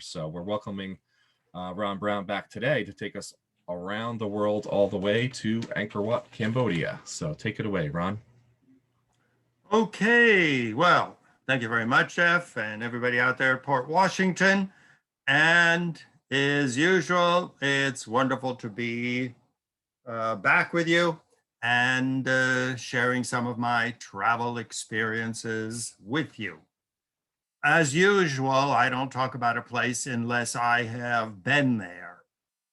So we're welcoming Ron Brown back today to take us around the world all the way to Angkor Wat, Cambodia. So take it away, Ron. Okay, well, thank you very much, Jeff, and everybody out there at Port Washington. And as usual, it's wonderful to be back with you and sharing some of my travel experiences with you. As usual, I don't talk about a place unless I have been there.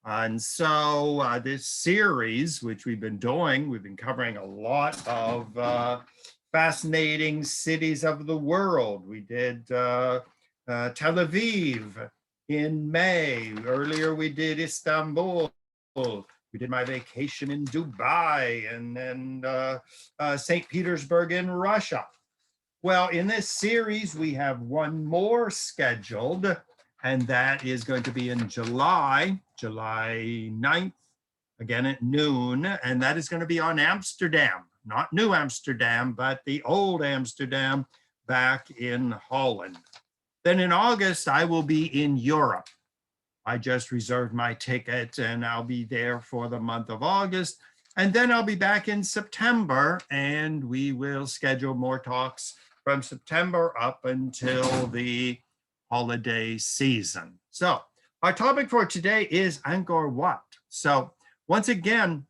And so this series, which we've been doing, we've been covering a lot of fascinating cities of the world. We did Tel Aviv in May. Earlier, we did Istanbul. We did my vacation in Dubai and then St. Petersburg in Russia. Well, in this series, we have one more scheduled, and that is going to be in July 9th, again at noon, and that is going to be on Amsterdam, not New Amsterdam, but the old Amsterdam back in Holland. Then in August, I will be in Europe. I just reserved my ticket and I'll be there for the month of August. And then I'll be back in September and we will schedule more talks from September up until the holiday season. So our topic for today is Angkor Wat. So once again,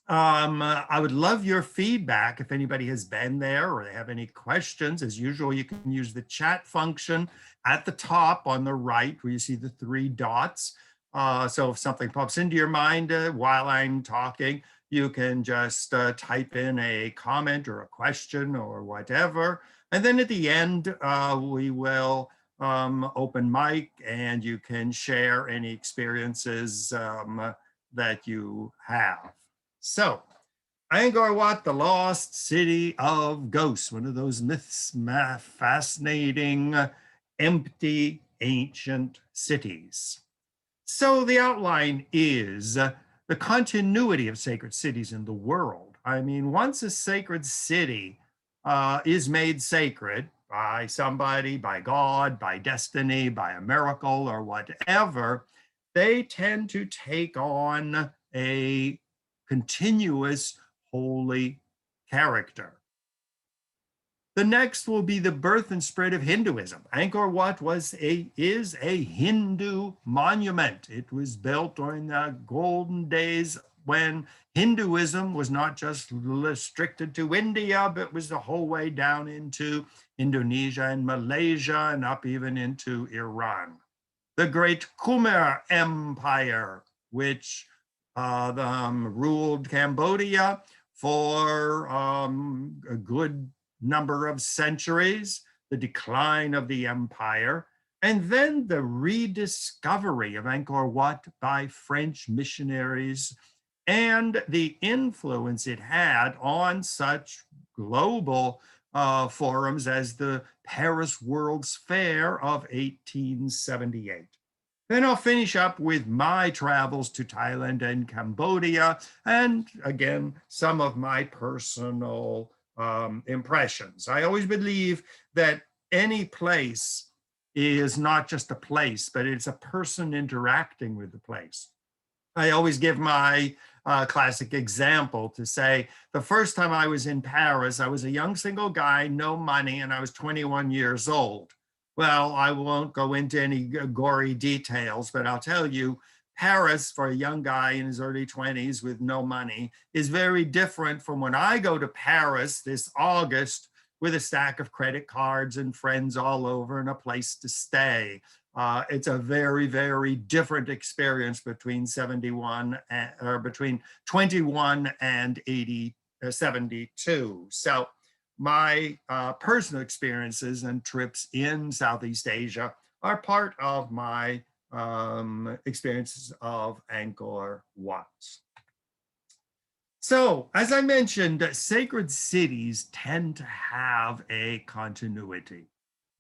I would love your feedback if anybody has been there or they have any questions. As usual, you can use the chat function at the top on the right where you see the three dots. So if something pops into your mind while I'm talking, you can just type in a comment or a question or whatever. And then at the end, we will open mic and you can share any experiences that you have. So, Angkor Wat, the lost city of ghosts, one of those myths, fascinating, empty, ancient cities. So the outline is the continuity of sacred cities in the world. I mean, once a sacred city is made sacred by somebody, by God, by destiny, by a miracle or whatever, they tend to take on a continuous holy character. The next will be the birth and spread of Hinduism. Angkor Wat is a Hindu monument. It was built during the golden days when Hinduism was not just restricted to India, but was the whole way down into Indonesia and Malaysia and up even into Iran. The great Kumar Empire, which ruled Cambodia for a good number of centuries, the decline of the empire, and then the rediscovery of Angkor Wat by French missionaries and the influence it had on such global forums as the Paris World's Fair of 1878. Then I'll finish up with my travels to Thailand and Cambodia, and again, some of my personal impressions. I always believe that any place is not just a place, but it's a person interacting with the place. I always give my classic example to say, the first time I was in Paris, I was a young single guy, no money, and I was 21 years old. Well, I won't go into any gory details, but I'll tell you, Paris for a young guy in his early 20s with no money is very different from when I go to Paris this August with a stack of credit cards and friends all over and a place to stay. It's a very, very different experience between 71 or between 21 and 72. So my personal experiences and trips in Southeast Asia are part of my experiences of Angkor Wat. So, as I mentioned, sacred cities tend to have a continuity.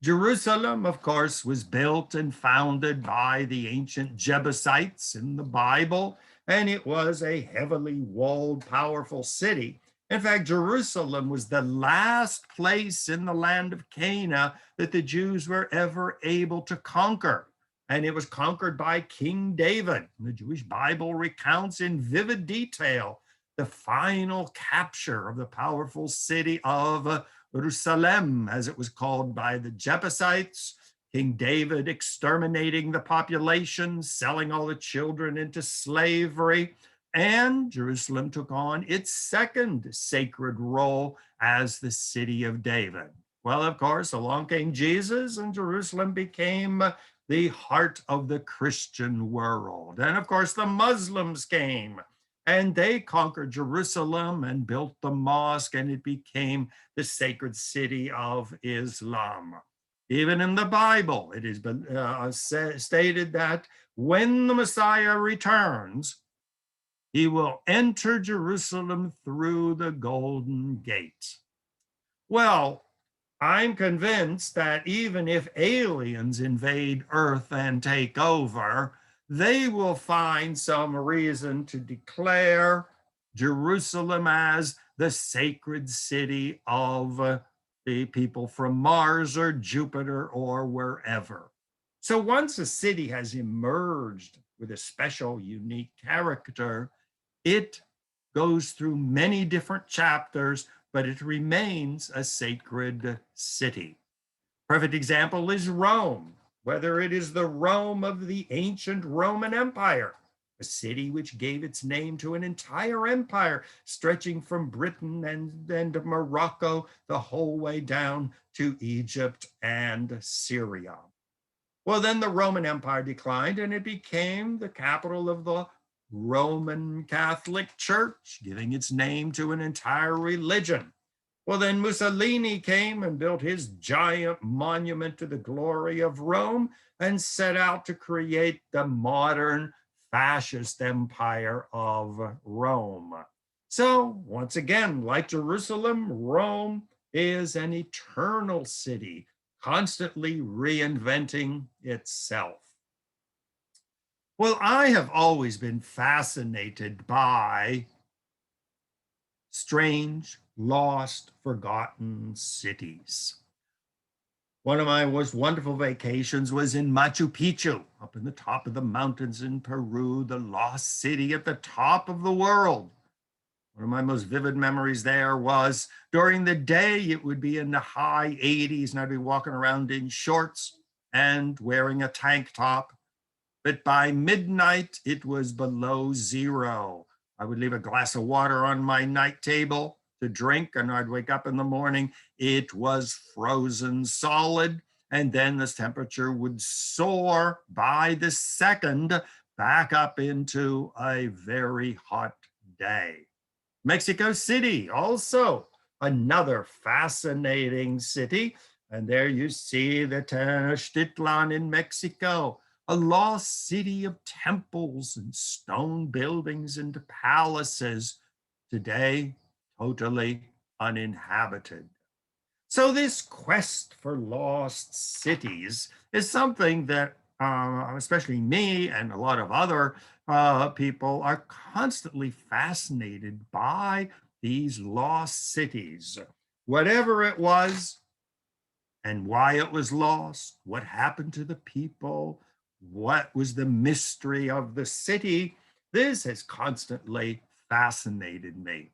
Jerusalem, of course, was built and founded by the ancient Jebusites in the Bible, and it was a heavily walled, powerful city. In fact, Jerusalem was the last place in the land of Canaan that the Jews were ever able to conquer. and it was conquered by King David. The Jewish Bible recounts in vivid detail the final capture of the powerful city of Jerusalem, as it was called by the Jebusites. King David exterminating the population, selling all the children into slavery, and Jerusalem took on its second sacred role as the city of David. Well, of course, along came Jesus, and Jerusalem became the heart of the Christian world. And of course, the Muslims came, and they conquered Jerusalem and built the mosque, and it became the sacred city of Islam. Even in the Bible, it has been stated that when the Messiah returns, he will enter Jerusalem through the Golden Gate. Well, I'm convinced that even if aliens invade Earth and take over, they will find some reason to declare Jerusalem as the sacred city of the people from Mars or Jupiter or wherever. So once a city has emerged with a special, unique character, it goes through many different chapters, but it remains a sacred city. Perfect example is Rome, whether it is the Rome of the ancient Roman Empire, a city which gave its name to an entire empire stretching from Britain and Morocco the whole way down to Egypt and Syria. Well, then the Roman Empire declined and it became the capital of the Roman Catholic Church, giving its name to an entire religion. Well, then Mussolini came and built his giant monument to the glory of Rome and set out to create the modern fascist empire of Rome. So once again, like Jerusalem, Rome is an eternal city, constantly reinventing itself. Well, I have always been fascinated by strange, lost, forgotten cities. One of my most wonderful vacations was in Machu Picchu, up in the top of the mountains in Peru, the lost city at the top of the world. One of my most vivid memories there was during the day, it would be in the high 80s, and I'd be walking around in shorts and wearing a tank top. But by midnight, it was below zero. I would leave a glass of water on my night table to drink, and I'd wake up in the morning, it was frozen solid, and then this temperature would soar by the second back up into a very hot day. Mexico City, also another fascinating city, and there you see the Tenochtitlan in Mexico, a lost city of temples and stone buildings and palaces, today totally uninhabited. So this quest for lost cities is something that especially me and a lot of other people are constantly fascinated by these lost cities. Whatever it was and why it was lost, what happened to the people, what was the mystery of the city, this has constantly fascinated me.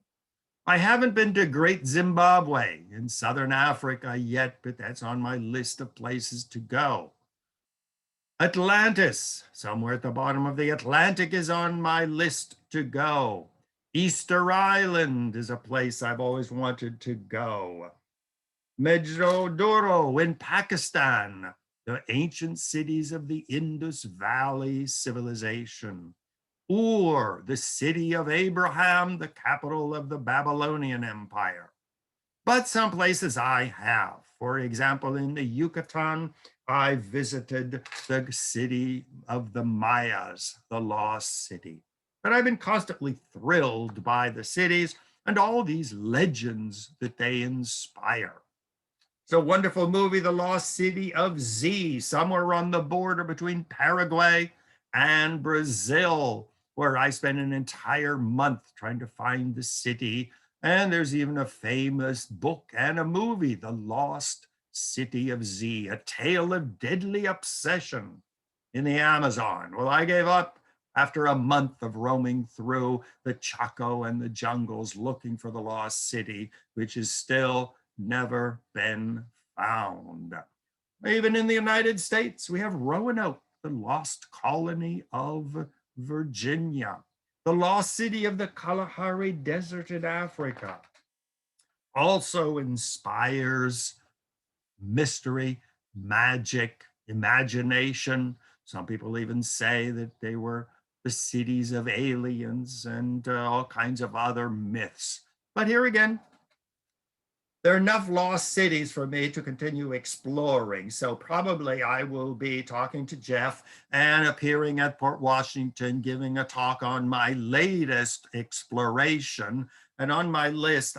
I haven't been to Great Zimbabwe in Southern Africa yet, but that's on my list of places to go. Atlantis, somewhere at the bottom of the Atlantic, is on my list to go. Easter Island is a place I've always wanted to go. Mohenjo-daro in Pakistan, the ancient cities of the Indus Valley civilization. Ur, the city of Abraham, the capital of the Babylonian Empire. But some places I have. For example, in the Yucatan, I visited the city of the Mayas, the lost city. But I've been constantly thrilled by the cities and all these legends that they inspire. It's a wonderful movie, The Lost City of Z, somewhere on the border between Paraguay and Brazil, where I spent an entire month trying to find the city. And there's even a famous book and a movie, The Lost City of Z, a tale of deadly obsession. in the Amazon. Well, I gave up after a month of roaming through the Chaco and the jungles looking for the lost city, which has still never been found. Even in the United States, we have Roanoke, the lost colony of Virginia, the lost city of the Kalahari Desert in Africa. Also inspires mystery, magic, imagination. Some people even say that they were the cities of aliens and all kinds of other myths. But here again, there are enough lost cities for me to continue exploring. So probably I will be talking to Jeff and appearing at Port Washington, giving a talk on my latest exploration. And on my list,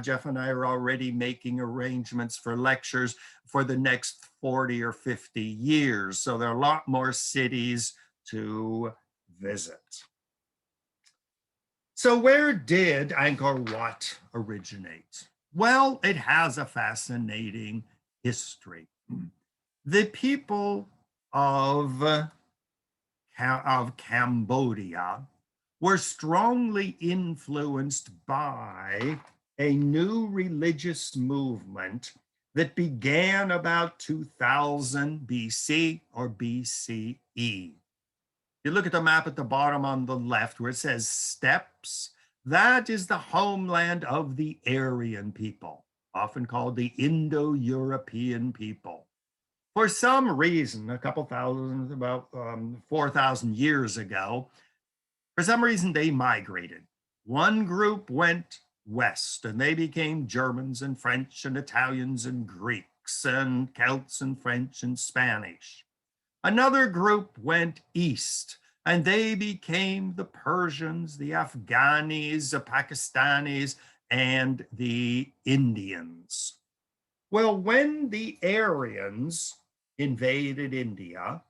Jeff and I are already making arrangements for lectures for the next 40 or 50 years. So there are a lot more cities to visit. So where did Angkor Wat originate? Well, it has a fascinating history. The people of Cambodia were strongly influenced by a new religious movement that began about 2000 BC or BCE. You look at the map at the bottom on the left where it says steppes. That is the homeland of the Aryan people, often called the Indo-European people. For some reason, about 4,000 years ago, for some reason they migrated. One group went west and they became Germans and French and Italians and Greeks and Celts and French and Spanish. Another group went east and they became the Persians, the Afghanis, the Pakistanis, and the Indians. Well, when the Aryans invaded India,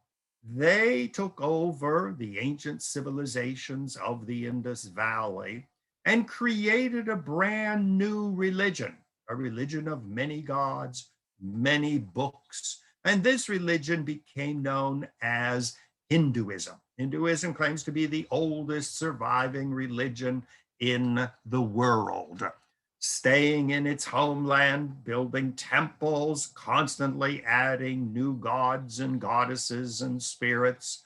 they took over the ancient civilizations of the Indus Valley and created a brand new religion, a religion of many gods, many books. And this religion became known as Hinduism. Hinduism claims to be the oldest surviving religion in the world, staying in its homeland, building temples, constantly adding new gods and goddesses and spirits,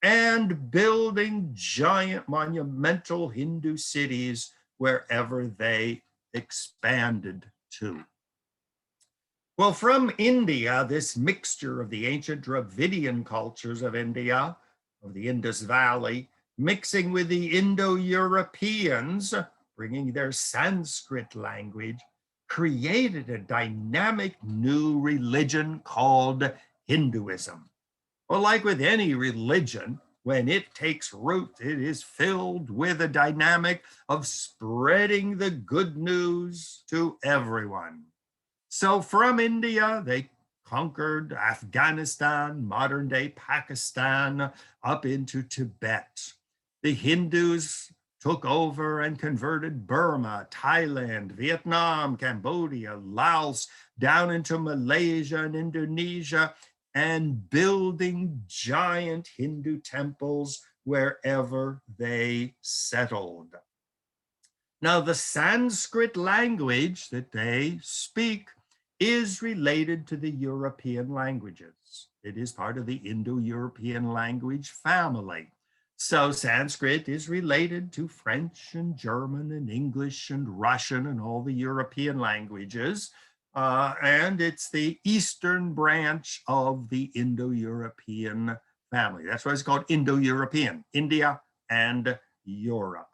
and building giant monumental Hindu cities wherever they expanded to. Well, from India, this mixture of the ancient Dravidian cultures of India, of the Indus Valley, mixing with the Indo-Europeans, bringing their Sanskrit language, created a dynamic new religion called Hinduism. Well, like with any religion, when it takes root, it is filled with a dynamic of spreading the good news to everyone. So from India, they conquered Afghanistan, modern-day Pakistan, up into Tibet. The Hindus took over and converted Burma, Thailand, Vietnam, Cambodia, Laos, down into Malaysia and Indonesia, and building giant Hindu temples wherever they settled. Now, the Sanskrit language that they speak is related to the European languages. It is part of the Indo-European language family. So Sanskrit is related to French and German and English and Russian and all the European languages. And it's the Eastern branch of the Indo-European family. That's why it's called Indo-European, India and Europe.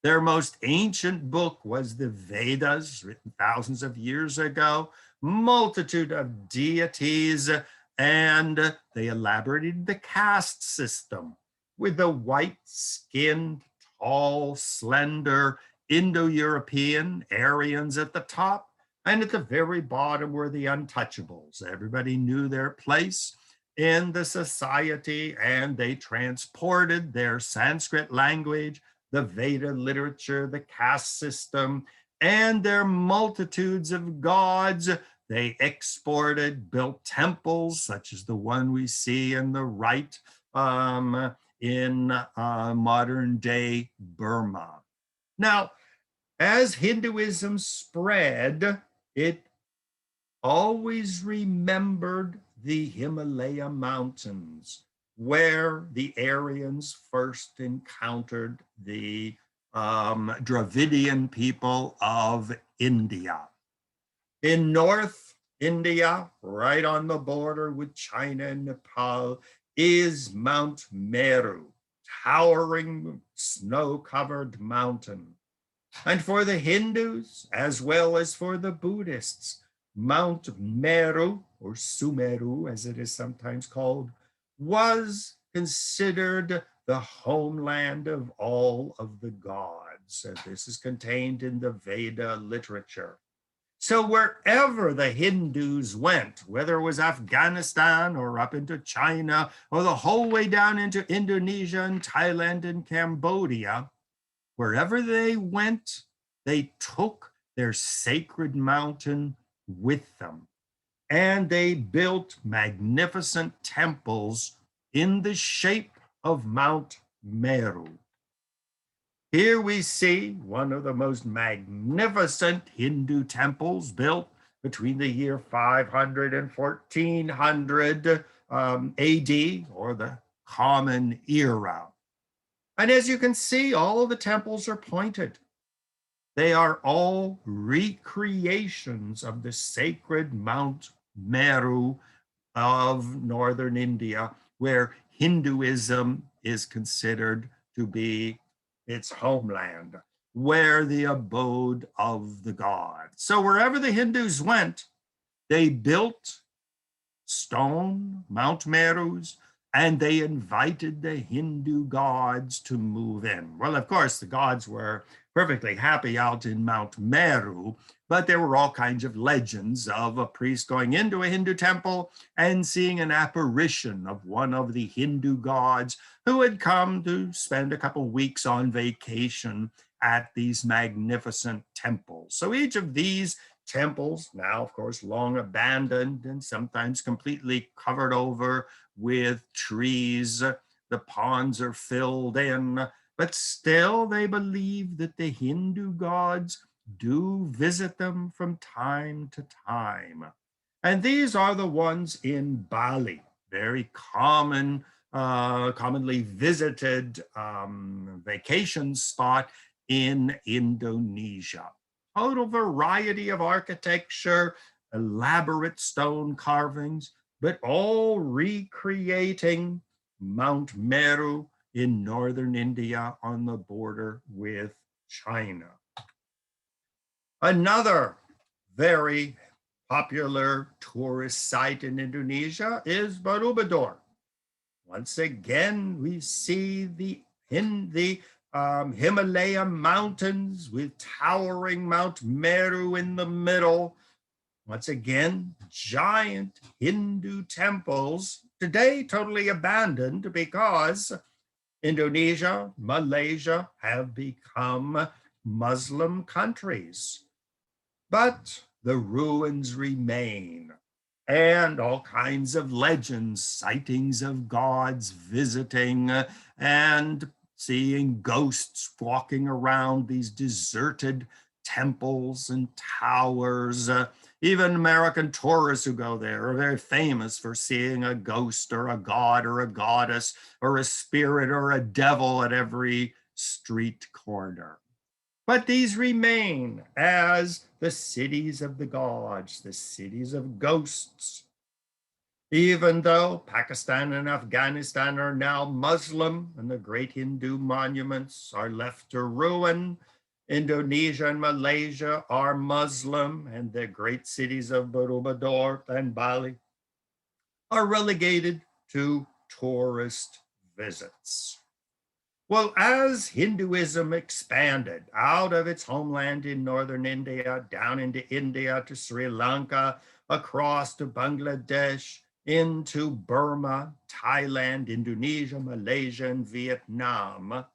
Their most ancient book was the Vedas, written thousands of years ago, multitude of deities, and they elaborated the caste system with the white-skinned, tall, slender Indo-European Aryans at the top, and at the very bottom were the untouchables. Everybody knew their place in the society, and they transported their Sanskrit language, the Veda literature, the caste system, and their multitudes of gods. They exported, built temples, such as the one we see in the right, in modern day Burma. Now, as Hinduism spread, it always remembered the Himalaya mountains, where the Aryans first encountered the Dravidian people of India. In North India, right on the border with China and Nepal, is Mount Meru, towering snow-covered mountain. And for the Hindus, as well as for the Buddhists, Mount Meru, or Sumeru as it is sometimes called, was considered the homeland of all of the gods. And this is contained in the Veda literature. So wherever the Hindus went, whether it was Afghanistan or up into China or the whole way down into Indonesia and Thailand and Cambodia, wherever they went, they took their sacred mountain with them. And they built magnificent temples in the shape of Mount Meru. Here we see one of the most magnificent Hindu temples built between the year 500 and 1400 AD, or the Common Era. And as you can see, all of the temples are pointed. They are all recreations of the sacred Mount Meru of northern India, where Hinduism is considered to be its homeland, where the abode of the gods. So wherever the Hindus went, they built stone Mount Merus, and they invited the Hindu gods to move in. Well, of course, the gods were perfectly happy out in Mount Meru, but there were all kinds of legends of a priest going into a Hindu temple and seeing an apparition of one of the Hindu gods who had come to spend a couple weeks on vacation at these magnificent temples. So each of these temples, now of course long abandoned and sometimes completely covered over with trees, the ponds are filled in, but still they believe that the Hindu gods do visit them from time to time. And these are the ones in Bali, very commonly visited vacation spot in Indonesia. Total variety of architecture, elaborate stone carvings, but all recreating Mount Meru in northern India on the border with China. Another very popular tourist site in Indonesia is Barubador. Once again, we see the Himalaya mountains with towering Mount Meru in the middle. Once again, giant Hindu temples, today totally abandoned because Indonesia, Malaysia have become Muslim countries. But the ruins remain, and all kinds of legends, sightings of gods visiting and seeing ghosts walking around these deserted temples and towers. Even American tourists who go there are very famous for seeing a ghost or a god or a goddess or a spirit or a devil at every street corner. But these remain as the cities of the gods, the cities of ghosts. Even though Pakistan and Afghanistan are now Muslim and the great Hindu monuments are left to ruin, Indonesia and Malaysia are Muslim, and the great cities of Barubador and Bali are relegated to tourist visits. Well, as Hinduism expanded out of its homeland in northern India, down into India to Sri Lanka, across to Bangladesh, into Burma, Thailand, Indonesia, Malaysia, and Vietnam,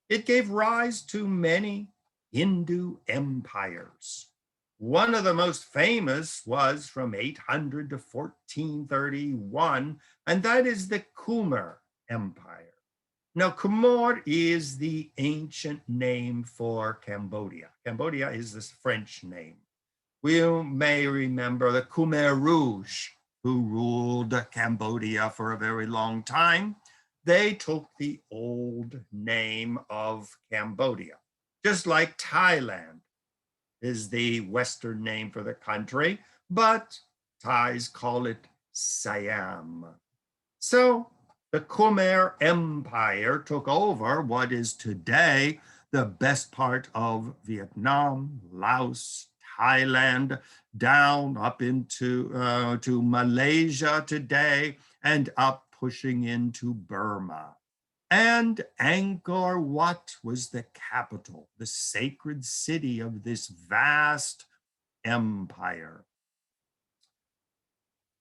it gave rise to many Hindu empires. One of the most famous was from 800 to 1431, and that is the Kumar Empire. Now, Kumar is the ancient name for Cambodia. Cambodia is this French name. We may remember the Khmer Rouge, who ruled Cambodia for a very long time. They took the old name of Cambodia, just like Thailand is the Western name for the country, but Thais call it Siam. So the Khmer Empire took over what is today the best part of Vietnam, Laos, Thailand, down up into to Malaysia today, and up pushing into Burma. And Angkor Wat was the capital, the sacred city of this vast empire.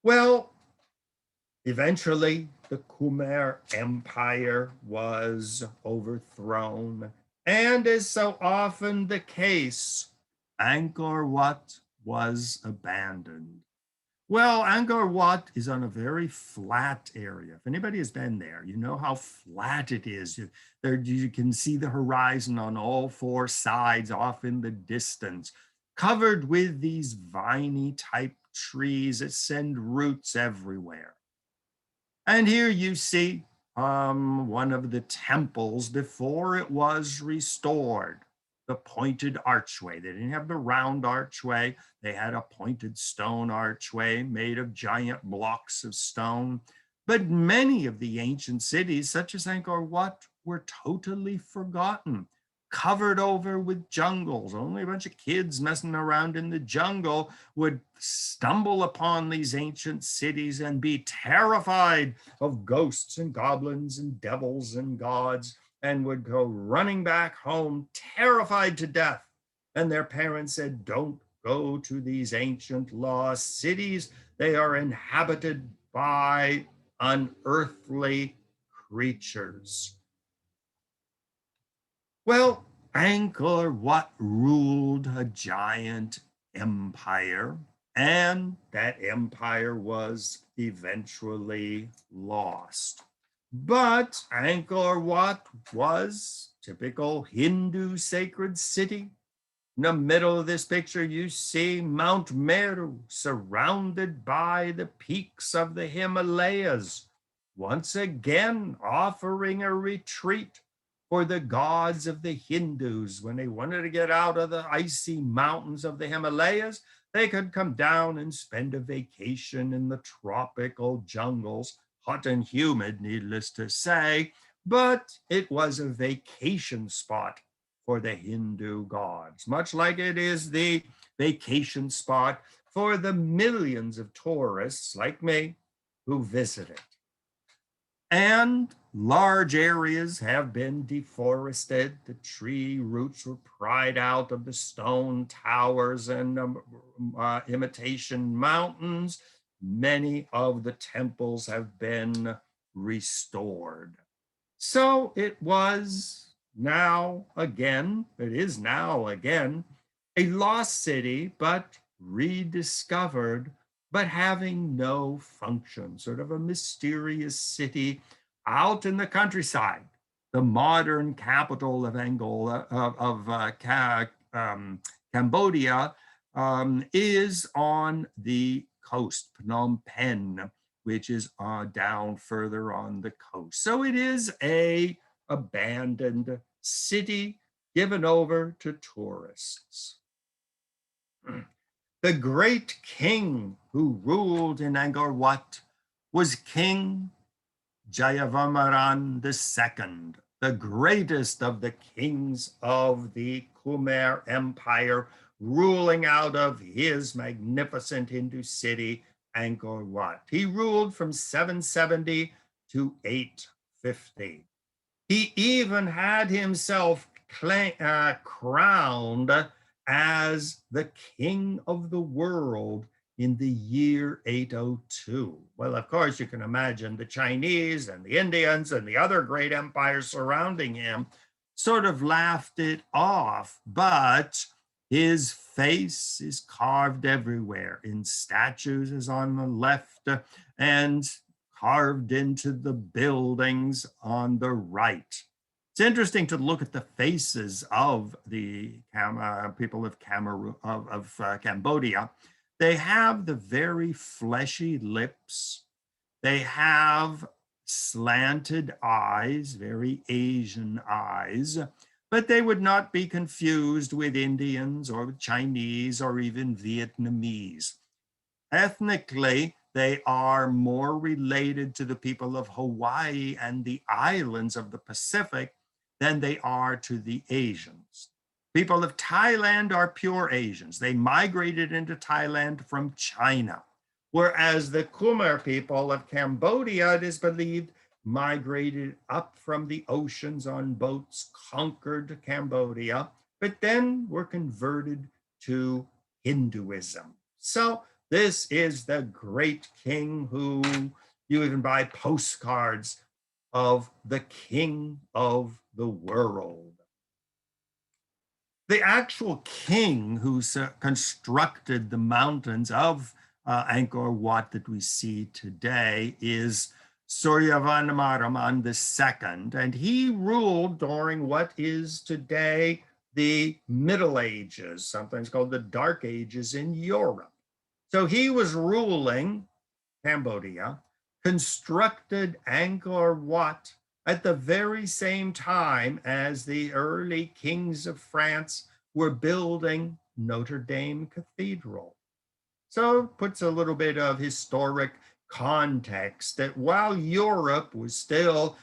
Well, eventually, the Khmer Empire was overthrown, and as so often the case, Angkor Wat was abandoned. Well, Angkor Wat is on a very flat area. If anybody has been there, you know how flat it is. You can see the horizon on all four sides off in the distance, covered with these viney type trees that send roots everywhere. And here you see one of the temples before it was restored, the pointed archway. They didn't have the round archway. They had a pointed stone archway made of giant blocks of stone. But many of the ancient cities, such as Angkor Wat, were totally forgotten, covered over with jungles. Only a bunch of kids messing around in the jungle would stumble upon these ancient cities and be terrified of ghosts and goblins and devils and gods, and would go running back home, terrified to death. And their parents said, don't go to these ancient lost cities. They are inhabited by unearthly creatures. Well, Angkor Wat ruled a giant empire, and that empire was eventually lost. But Angkor Wat was typical Hindu sacred city. In the middle of this picture, you see Mount Meru surrounded by the peaks of the Himalayas, once again offering a retreat for the gods of the Hindus. When they wanted to get out of the icy mountains of the Himalayas, they could come down and spend a vacation in the tropical jungles, hot and humid, needless to say, but it was a vacation spot for the Hindu gods, much like it is the vacation spot for the millions of tourists like me who visit it. And large areas have been deforested. The tree roots were pried out of the stone towers and imitation mountains. Many of the temples have been restored. So it is now again, a lost city, but rediscovered, but having no function, sort of a mysterious city out in the countryside. The modern capital of Cambodia is on the coast, Phnom Penh, which is down further on the coast. So it is a abandoned city given over to tourists. The great king who ruled in Angkor Wat was King Jayavarman II, the greatest of the kings of the Khmer Empire, ruling out of his magnificent Hindu city, Angkor Wat. He ruled from 770 to 850. He even had himself crowned as the king of the world in the year 802. Well, of course, you can imagine the Chinese and the Indians and the other great empires surrounding him sort of laughed it off, but his face is carved everywhere in statues as on the left and carved into the buildings on the right. It's interesting to look at the faces of the people of Cambodia. They have the very fleshy lips. They have slanted eyes, very Asian eyes, but they would not be confused with Indians or with Chinese or even Vietnamese. Ethnically, they are more related to the people of Hawaii and the islands of the Pacific than they are to the Asians. People of Thailand are pure Asians. They migrated into Thailand from China, whereas the Khmer people of Cambodia, it is believed, migrated up from the oceans on boats, conquered Cambodia, but then were converted to Hinduism. So this is the great king who you even buy postcards of the king of the world. The actual king who constructed the mountains of Angkor Wat that we see today is Suryavarnamaraman II, and he ruled during what is today the Middle Ages, sometimes called the Dark Ages in Europe. So he was ruling Cambodia, constructed Angkor Wat at the very same time as the early kings of France were building Notre Dame Cathedral. So it puts a little bit of historic context that while Europe was still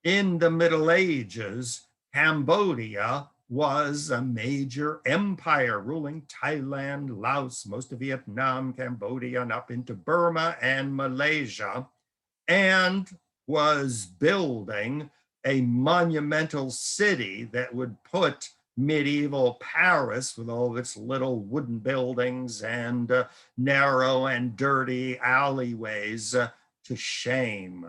in the Middle Ages, Cambodia was a major empire ruling Thailand, Laos, most of Vietnam, Cambodia, and up into Burma and Malaysia, and was building a monumental city that would put medieval Paris with all of its little wooden buildings and narrow and dirty alleyways to shame.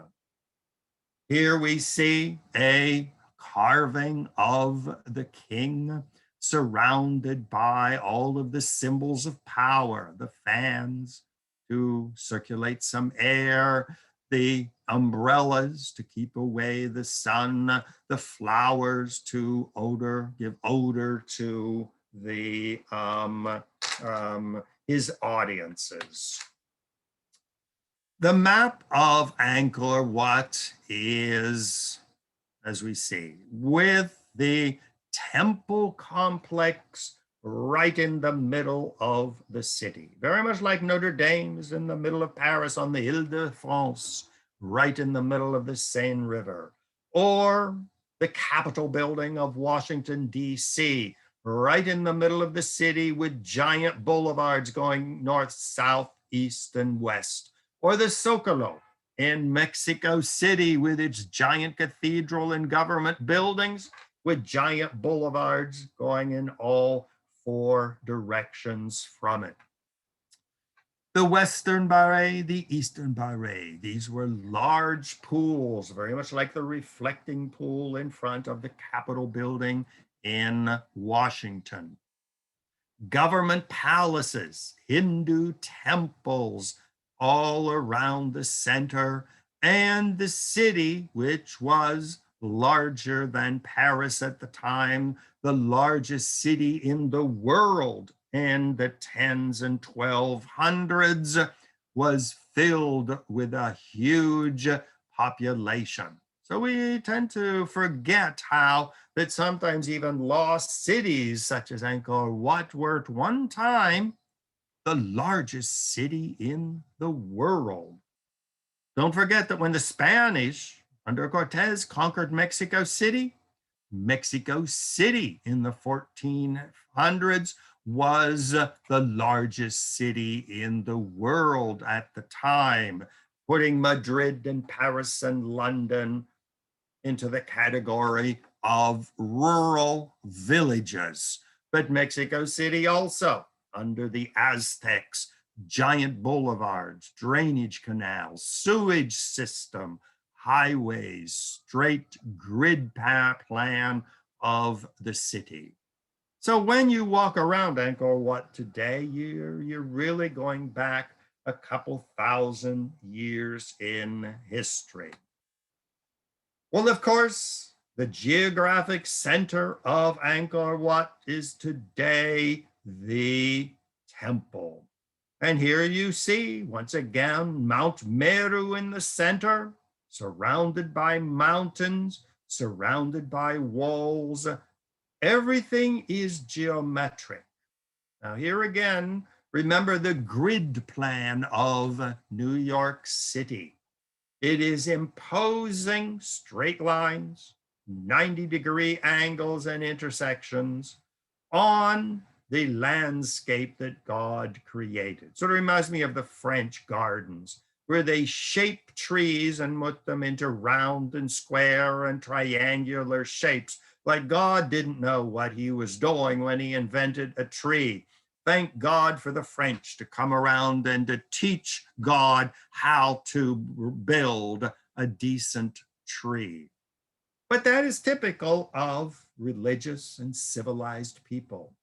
Here we see a carving of the king surrounded by all of the symbols of power, the fans to circulate some air, the umbrellas to keep away the sun, the flowers to give odor to the his audiences. The map of Angkor Wat is, as we see, with the temple complex right in the middle of the city. Very much like Notre Dame is in the middle of Paris on the Ile-de-France, right in the middle of the Seine River. Or the Capitol building of Washington, D.C., right in the middle of the city with giant boulevards going north, south, east, and west. Or the Zocalo in Mexico City with its giant cathedral and government buildings with giant boulevards going in all four directions from it. The Western Barre, the Eastern Barre, these were large pools, very much like the reflecting pool in front of the Capitol building in Washington. Government palaces, Hindu temples, all around the center, and the city, which was larger than Paris at the time, the largest city in the world in the 10s and 1200s, was filled with a huge population. So we tend to forget how that sometimes even lost cities such as Angkor Wat were at one time the largest city in the world. Don't forget that when the Spanish under Cortez conquered Mexico City in the 1400s was the largest city in the world at the time, putting Madrid and Paris and London into the category of rural villages. But Mexico City also, under the Aztecs, giant boulevards, drainage canals, sewage system, highways, straight grid plan of the city. So when you walk around Angkor Wat today, you're really going back a couple thousand years in history. Well, of course, the geographic center of Angkor Wat is today the temple. And here you see, once again, Mount Meru in the center, surrounded by mountains, surrounded by walls. Everything is geometric. Now, here again, remember the grid plan of New York City. It is imposing straight lines, 90-degree angles and intersections on the landscape that God created. Sort of reminds me of the French gardens, where they shape trees and put them into round and square and triangular shapes, like God didn't know what he was doing when he invented a tree. Thank God for the French to come around and to teach God how to build a decent tree. But that is typical of religious and civilized people,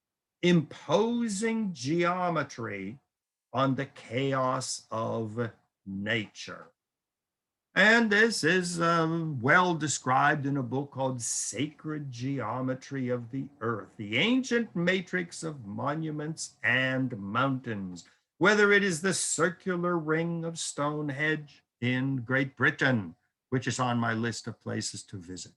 imposing geometry on the chaos of nature. And this is well described in a book called Sacred Geometry of the Earth, the ancient matrix of monuments and mountains, whether it is the circular ring of Stonehenge in Great Britain, which is on my list of places to visit,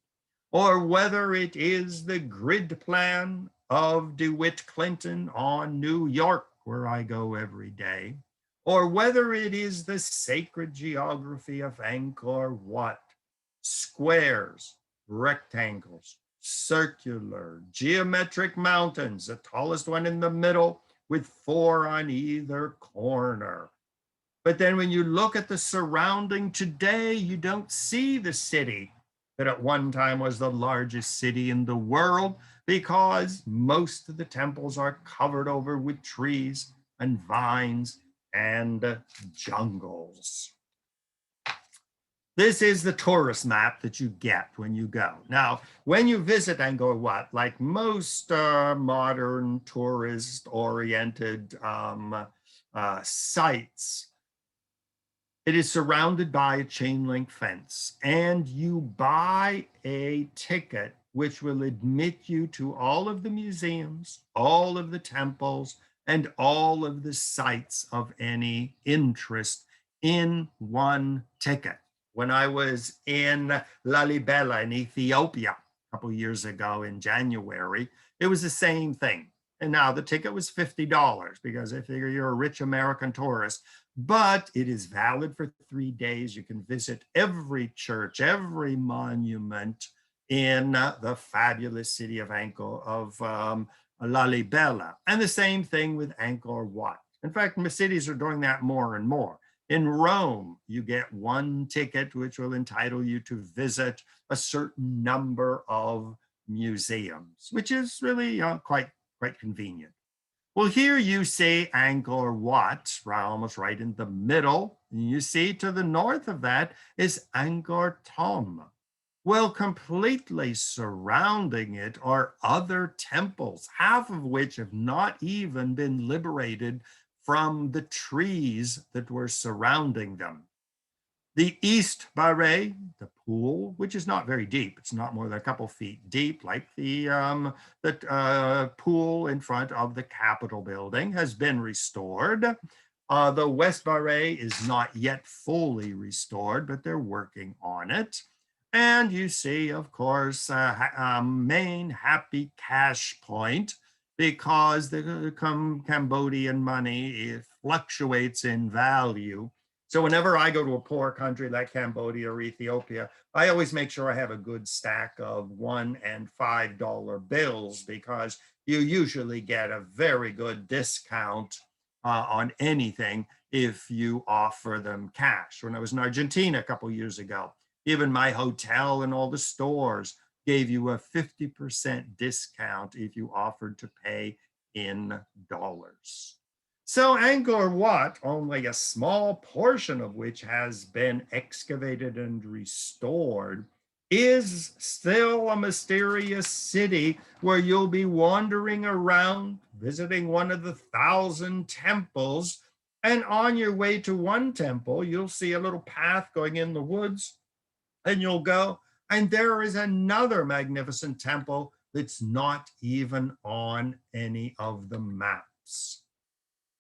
or whether it is the grid plan of DeWitt Clinton on New York, where I go every day, or whether it is the sacred geography of Angkor Wat, squares, rectangles, circular, geometric mountains, the tallest one in the middle with 4 on either corner. But then when you look at the surrounding today, you don't see the city that at one time was the largest city in the world, because most of the temples are covered over with trees and vines and jungles. This is the tourist map that you get when you go. Now, when you visit Angkor Wat, like most modern tourist-oriented sites, it is surrounded by a chain link fence, and you buy a ticket which will admit you to all of the museums, all of the temples, and all of the sites of any interest in one ticket. When I was in Lalibela in Ethiopia a couple years ago in January, it was the same thing. And now the ticket was $50 because I figure you're a rich American tourist, but it is valid for 3 days. You can visit every church, every monument in the fabulous city of Lalibela. And the same thing with Angkor Wat. In fact, cities are doing that more and more. In Rome, you get one ticket which will entitle you to visit a certain number of museums, which is really quite convenient. Well, here you see Angkor Wat, almost right in the middle. And you see to the north of that is Angkor Thom. Well, completely surrounding it are other temples, half of which have not even been liberated from the trees that were surrounding them. The East Baray, the pool, which is not very deep, it's not more than a couple feet deep, like the pool in front of the Capitol building, has been restored. The West Baray is not yet fully restored, but they're working on it. And you see, of course, main happy cash point, because the Cambodian money, it fluctuates in value. So whenever I go to a poor country like Cambodia or Ethiopia, I always make sure I have a good stack of $1 and $5 bills, because you usually get a very good discount on anything if you offer them cash. When I was in Argentina a couple years ago, even my hotel and all the stores gave you a 50% discount if you offered to pay in dollars. So Angkor Wat, only a small portion of which has been excavated and restored, is still a mysterious city where you'll be wandering around, visiting one of the 1,000 temples, And on your way to one temple, you'll see a little path going in the woods, and you'll go, and there is another magnificent temple that's not even on any of the maps.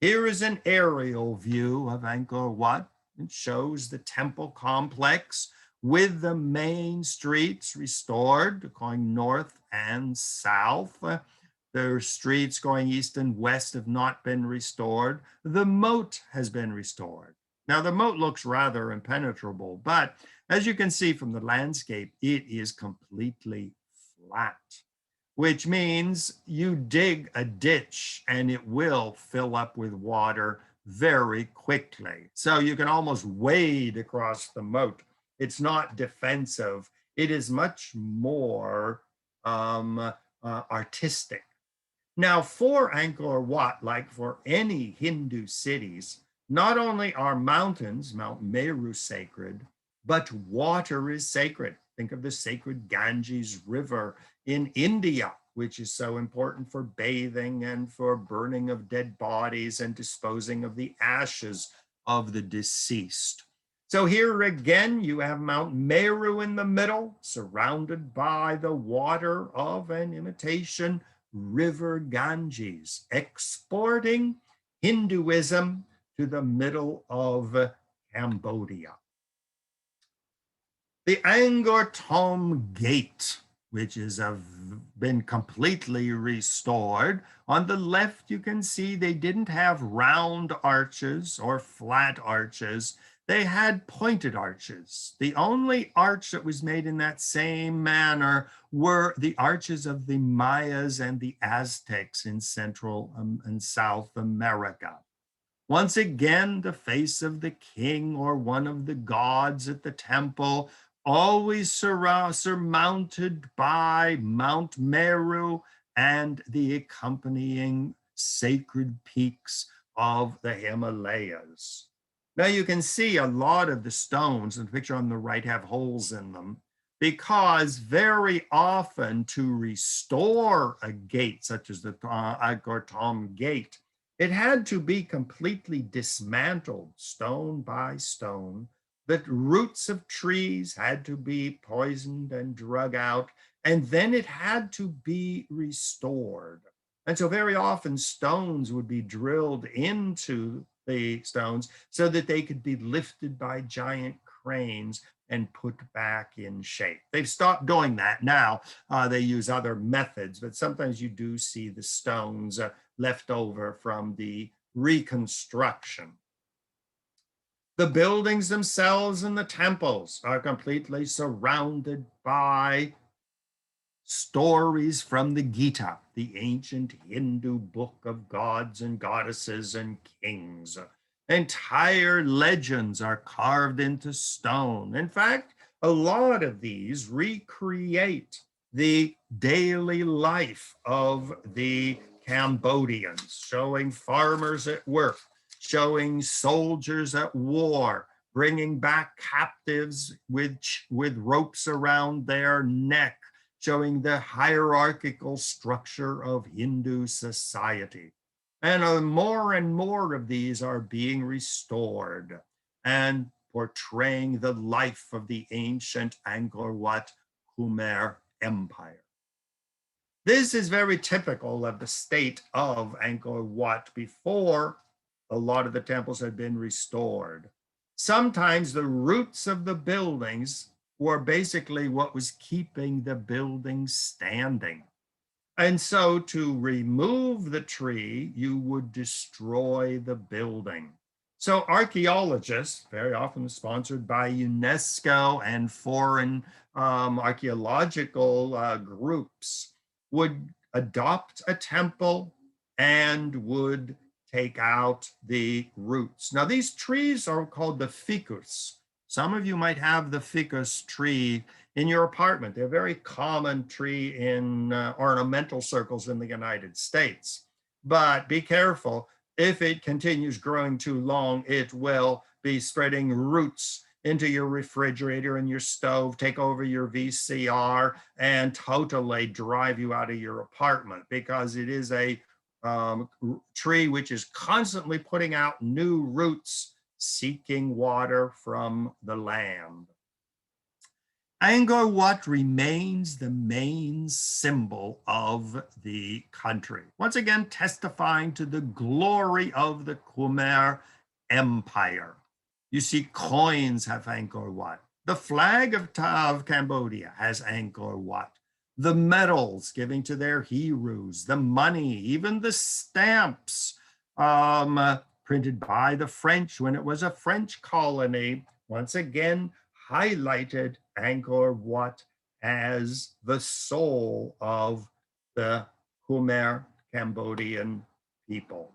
Here is an aerial view of Angkor Wat. It shows the temple complex with the main streets restored, going north and south. The streets going east and west have not been restored. The moat has been restored. Now, the moat looks rather impenetrable, but as you can see from the landscape, it is completely flat, which means you dig a ditch and it will fill up with water very quickly. So you can almost wade across the moat. It's not defensive. It is much more artistic. Now, for Angkor Wat, like for any Hindu cities, not only are mountains, Mount Meru, sacred, but water is sacred. Think of the sacred Ganges River in India, which is so important for bathing and for burning of dead bodies and disposing of the ashes of the deceased. So here again, you have Mount Meru in the middle, surrounded by the water of an imitation river Ganges, exporting Hinduism to the middle of Cambodia. The Angkor Thom Gate, which has been completely restored. On the left, you can see they didn't have round arches or flat arches. They had pointed arches. The only arch that was made in that same manner were the arches of the Mayas and the Aztecs in Central and South America. Once again, the face of the king or one of the gods at the temple, always surmounted by Mount Meru and the accompanying sacred peaks of the Himalayas. Now you can see a lot of the stones in the picture on the right have holes in them, because very often to restore a gate such as the Angkor Thom Gate, it had to be completely dismantled stone by stone. The roots of trees had to be poisoned and drug out, and then it had to be restored. And so very often stones would be drilled into the stones so that they could be lifted by giant cranes and put back in shape. They've stopped doing that now. They use other methods, but sometimes you do see the stones left over from the reconstruction. The buildings themselves and the temples are completely surrounded by stories from the Gita, the ancient Hindu book of gods and goddesses and kings. Entire legends are carved into stone. In fact, a lot of these recreate the daily life of the Cambodians, showing farmers at work, showing soldiers at war, bringing back captives with ropes around their neck, showing the hierarchical structure of Hindu society. And more of these are being restored and portraying the life of the ancient Angkor Wat Kumar Empire. This is very typical of the state of Angkor Wat before a lot of the temples had been restored. Sometimes the roots of the buildings were basically what was keeping the building standing. And so to remove the tree, you would destroy the building. So archaeologists, very often sponsored by UNESCO and foreign archaeological groups, would adopt a temple and would take out the roots. Now, these trees are called the ficus. Some of you might have the ficus tree in your apartment. They're a very common tree in ornamental circles in the United States. But be careful, if it continues growing too long, it will be spreading roots into your refrigerator and your stove, take over your VCR, and totally drive you out of your apartment, because it is a tree which is constantly putting out new roots, seeking water from the land. Angkor Wat remains the main symbol of the country, once again testifying to the glory of the Kumar Empire. You see coins have Angkor Wat. The flag of Cambodia has Angkor Wat. The medals giving to their heroes, the money, even the stamps printed by the French when it was a French colony, once again highlighted Angkor Wat as the soul of the Khmer Cambodian people.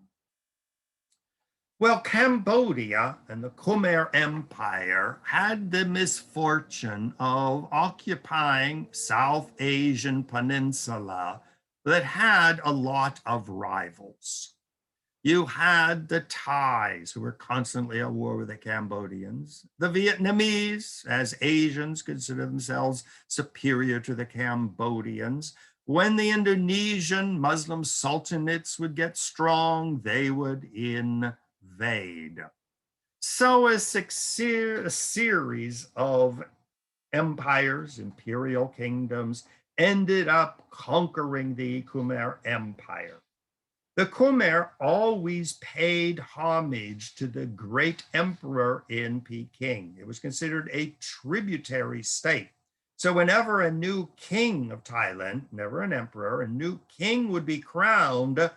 Well, Cambodia and the Khmer Empire had the misfortune of occupying South Asian peninsula that had a lot of rivals. You had the Thais, who were constantly at war with the Cambodians, the Vietnamese, as Asians consider themselves superior to the Cambodians. When the Indonesian Muslim sultanates would get strong, they would invade. So a series of empires, imperial kingdoms, ended up conquering the Khmer Empire. The Khmer always paid homage to the great emperor in Peking. It was considered a tributary state. So whenever a new king of Thailand, never an emperor, a new king would be crowned,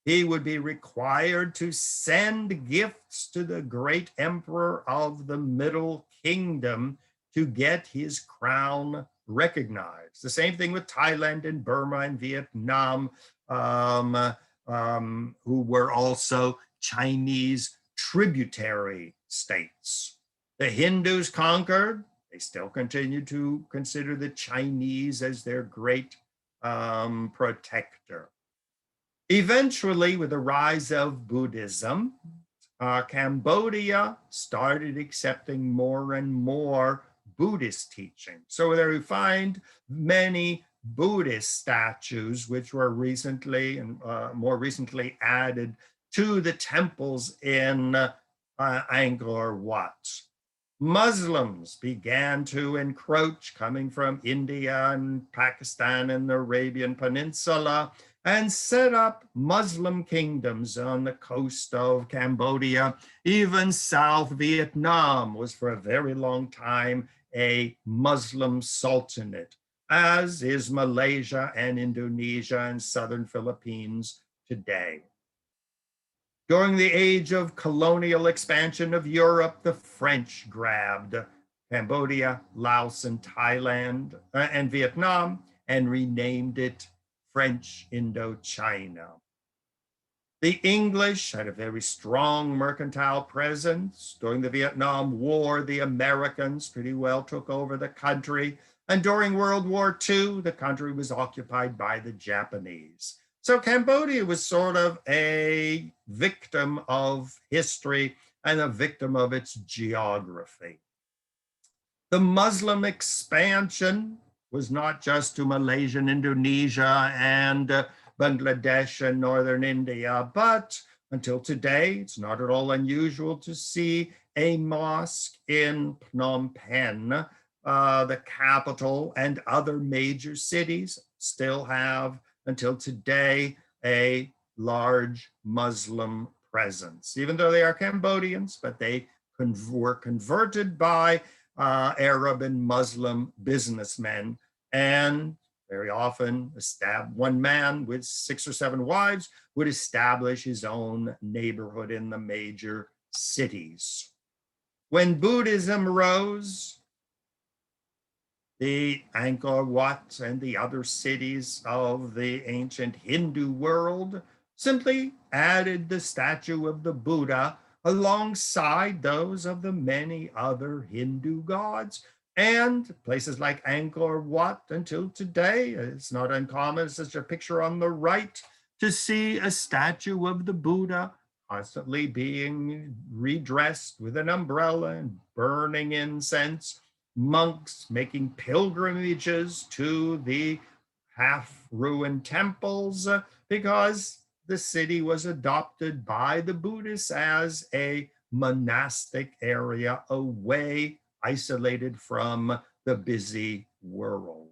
he would be required to send gifts to the great emperor of the Middle Kingdom to get his crown recognized. The same thing with Thailand and Burma and Vietnam, who were also Chinese tributary states. The Hindus conquered. They still continue to consider the Chinese as their great protector. Eventually, with the rise of Buddhism, Cambodia started accepting more and more Buddhist teaching. So there we find many Buddhist statues, which were recently and more recently added to the temples in Angkor Wat. Muslims began to encroach, coming from India and Pakistan and the Arabian Peninsula, and set up Muslim kingdoms on the coast of Cambodia. Even South Vietnam was for a very long time a Muslim sultanate, as is Malaysia and Indonesia and southern Philippines today. During the age of colonial expansion of Europe, the French grabbed Cambodia, Laos, and Thailand and Vietnam and renamed it French Indochina. The English had a very strong mercantile presence. During the Vietnam War, the Americans pretty well took over the country. And during World War II, the country was occupied by the Japanese. So Cambodia was sort of a victim of history and a victim of its geography. The Muslim expansion was not just to Malaysia and Indonesia and Bangladesh and northern India, but until today, it's not at all unusual to see a mosque in Phnom Penh, the capital, and other major cities still have, until today, a large Muslim presence, even though they are Cambodians, but they were converted by Arab and Muslim businessmen, and very often one man with 6 or 7 wives would establish his own neighborhood in the major cities. When Buddhism rose, the Angkor Wat and the other cities of the ancient Hindu world simply added the statue of the Buddha alongside those of the many other Hindu gods. And places like Angkor Wat, until today, it's not uncommon, it's such a picture on the right, to see a statue of the Buddha constantly being redressed with an umbrella and burning incense, monks making pilgrimages to the half-ruined temples, because the city was adopted by the Buddhists as a monastic area away, isolated from the busy world.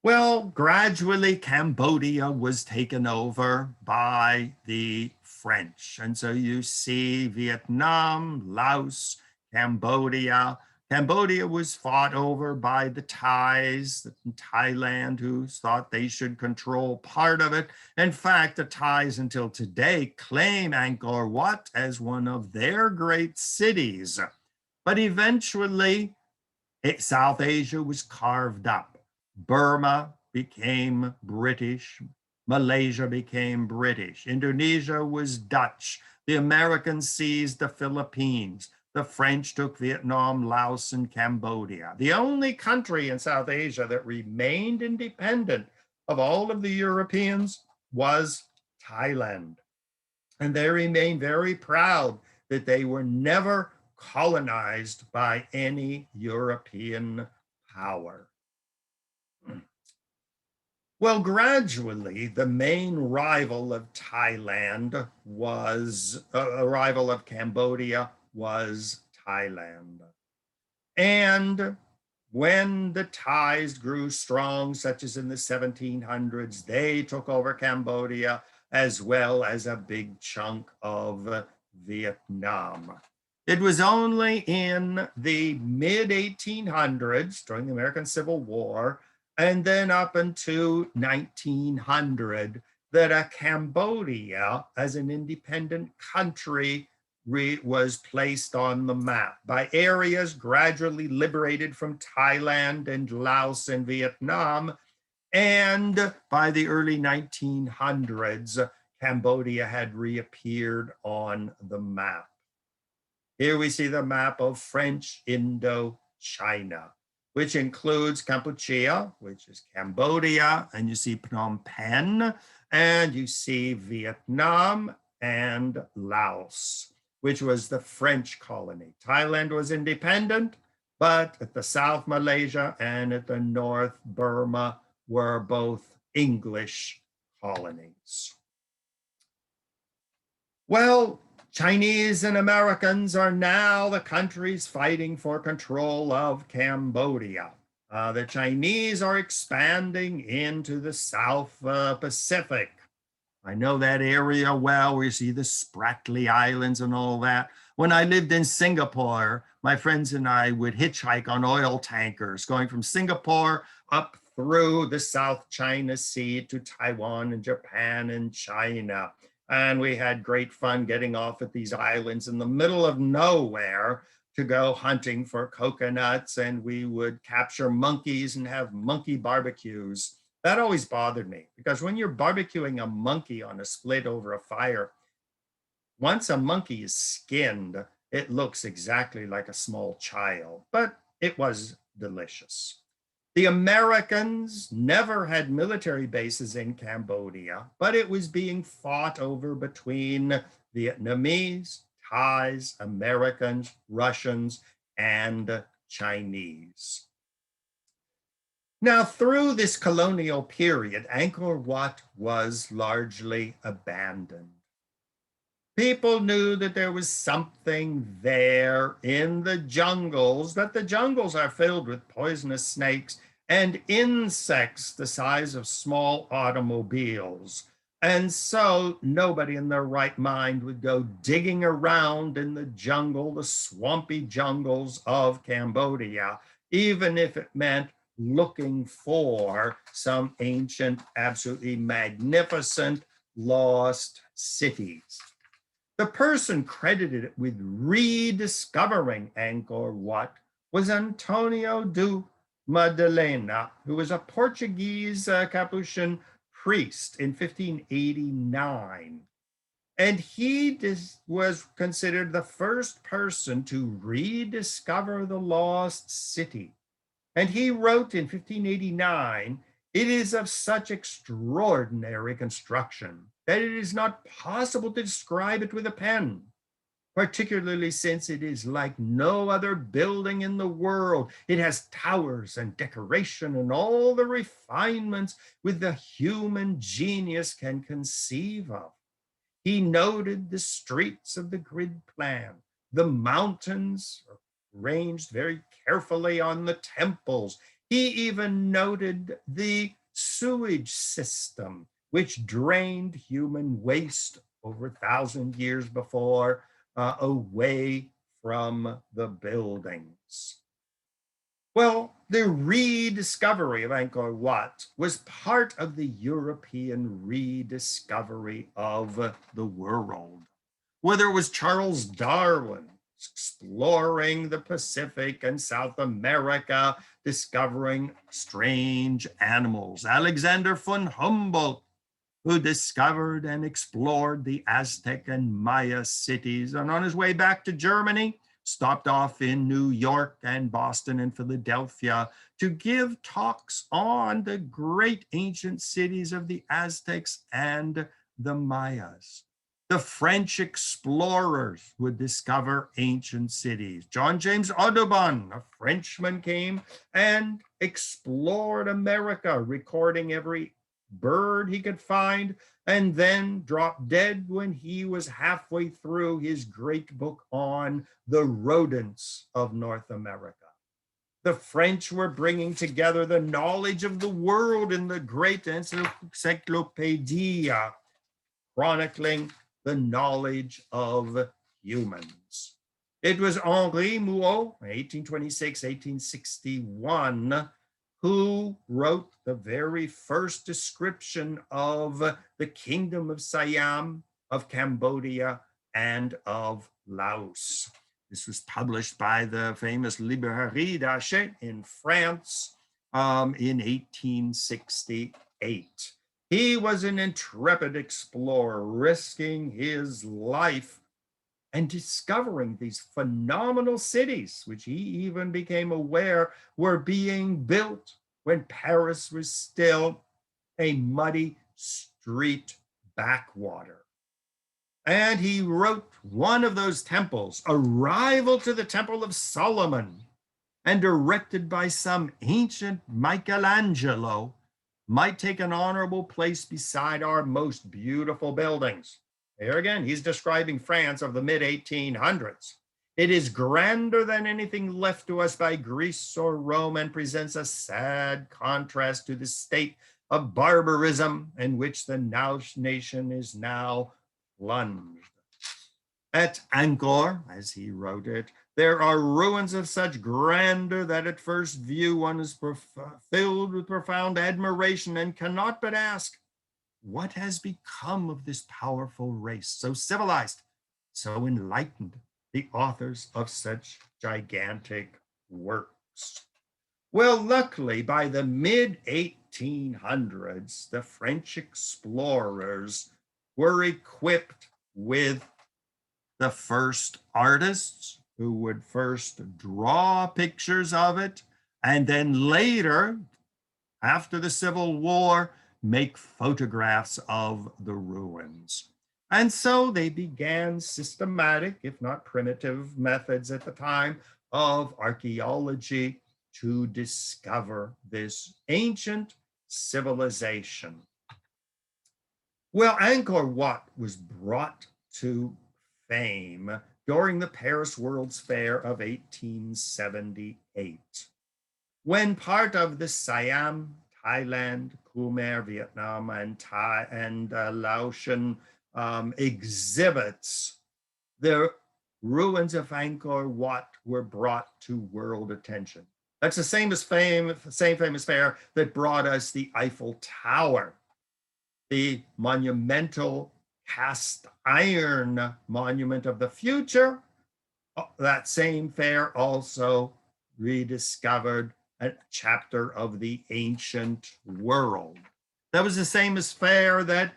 Well, gradually Cambodia was taken over by the French. And so you see Vietnam, Laos, Cambodia. Cambodia was fought over by the Thais in Thailand, who thought they should control part of it. In fact, the Thais until today claim Angkor Wat as one of their great cities. But eventually, South Asia was carved up. Burma became British. Malaysia became British. Indonesia was Dutch. The Americans seized the Philippines. The French took Vietnam, Laos, and Cambodia. The only country in South Asia that remained independent of all of the Europeans was Thailand. And they remain very proud that they were never colonized by any European power. Well, gradually, the main rival of Thailand was, a rival of Cambodia was Thailand. And when the Thais grew strong, such as in the 1700s, they took over Cambodia as well as a big chunk of Vietnam. It was only in the mid 1800s, during the American Civil War, and then up until 1900, that Cambodia, as an independent country, was placed on the map by areas gradually liberated from Thailand and Laos and Vietnam. And by the early 1900s, Cambodia had reappeared on the map. Here we see the map of French Indochina, which includes Kampuchea, which is Cambodia, and you see Phnom Penh, and you see Vietnam and Laos, which was the French colony. Thailand was independent, but at the south, Malaysia, and at the north, Burma, were both English colonies. Well, Chinese and Americans are now the countries fighting for control of Cambodia. The Chinese are expanding into the South Pacific. I know that area well, where you see the Spratly Islands and all that. When I lived in Singapore, my friends and I would hitchhike on oil tankers going from Singapore up through the South China Sea to Taiwan and Japan and China. And we had great fun getting off at these islands in the middle of nowhere to go hunting for coconuts, and we would capture monkeys and have monkey barbecues. That always bothered me, because when you're barbecuing a monkey on a split over a fire, once a monkey is skinned, it looks exactly like a small child, but it was delicious. The Americans never had military bases in Cambodia, but it was being fought over between Vietnamese, Thais, Americans, Russians, and Chinese. Now, through this colonial period, Angkor Wat was largely abandoned. People knew that there was something there in the jungles, but the jungles are filled with poisonous snakes and insects the size of small automobiles. And so nobody in their right mind would go digging around in the jungle, the swampy jungles of Cambodia, even if it meant looking for some ancient, absolutely magnificent, lost cities. The person credited with rediscovering Angkor Wat was Antonio de Madalena, who was a Portuguese Capuchin priest in 1589. And he was considered the first person to rediscover the lost city. And he wrote in 1589, "It is of such extraordinary construction that it is not possible to describe it with a pen. particularly since it is like no other building in the world. It has towers and decoration and all the refinements with the human genius can conceive of. He noted the streets of the grid plan. The mountains are ranged very carefully on the temples. He even noted the sewage system, which drained human waste over 1,000 years before away from the buildings. Well, the rediscovery of Angkor Wat was part of the European rediscovery of the world. Whether it was Charles Darwin exploring the Pacific and South America, discovering strange animals, Alexander von Humboldt, who discovered and explored the Aztec and Maya cities, and on his way back to Germany, stopped off in New York and Boston and Philadelphia to give talks on the great ancient cities of the Aztecs and the Mayas. The French explorers would discover ancient cities. John James Audubon, a Frenchman, came and explored America, recording every bird he could find, and then dropped dead when he was halfway through his great book on the rodents of North America. The French were bringing together the knowledge of the world in the great encyclopedia, chronicling the knowledge of humans. It was Henri Mouot, 1826-1861, who wrote the very first description of the kingdom of Siam, of Cambodia, and of Laos. This was published by the famous Librairie d'Achète in France in 1868. He was an intrepid explorer, risking his life and discovering these phenomenal cities, which he even became aware were being built when Paris was still a muddy street backwater. And he wrote one of those temples, a rival to the Temple of Solomon, and erected by some ancient Michelangelo, might take an honorable place beside our most beautiful buildings. Here again, he's describing France of the mid-1800s. It is grander than anything left to us by Greece or Rome and presents a sad contrast to the state of barbarism in which the nation is now plunged. At Angkor, as he wrote it, there are ruins of such grandeur that at first view one is filled with profound admiration and cannot but ask, what has become of this powerful race, so civilized, so enlightened, the authors of such gigantic works? Well, luckily, by the mid-1800s, the French explorers were equipped with the first artists who would first draw pictures of it, and then later, after the Civil War, make photographs of the ruins. And so they began systematic, if not primitive, methods at the time of archaeology to discover this ancient civilization. Well, Angkor Wat was brought to fame during the Paris World's Fair of 1878, when part of the Siam, Thailand, Khmer, Vietnam, and Laotian exhibits, the ruins of Angkor Wat were brought to world attention. That's the same famous fair that brought us the Eiffel Tower, the monumental cast iron monument of the future. That same fair also rediscovered a chapter of the ancient world. That was the same as fair that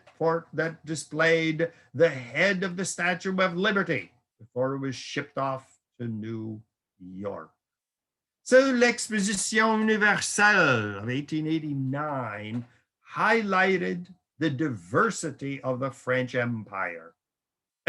displayed the head of the Statue of Liberty before it was shipped off to New York. So l'Exposition Universelle of 1889 highlighted the diversity of the French Empire.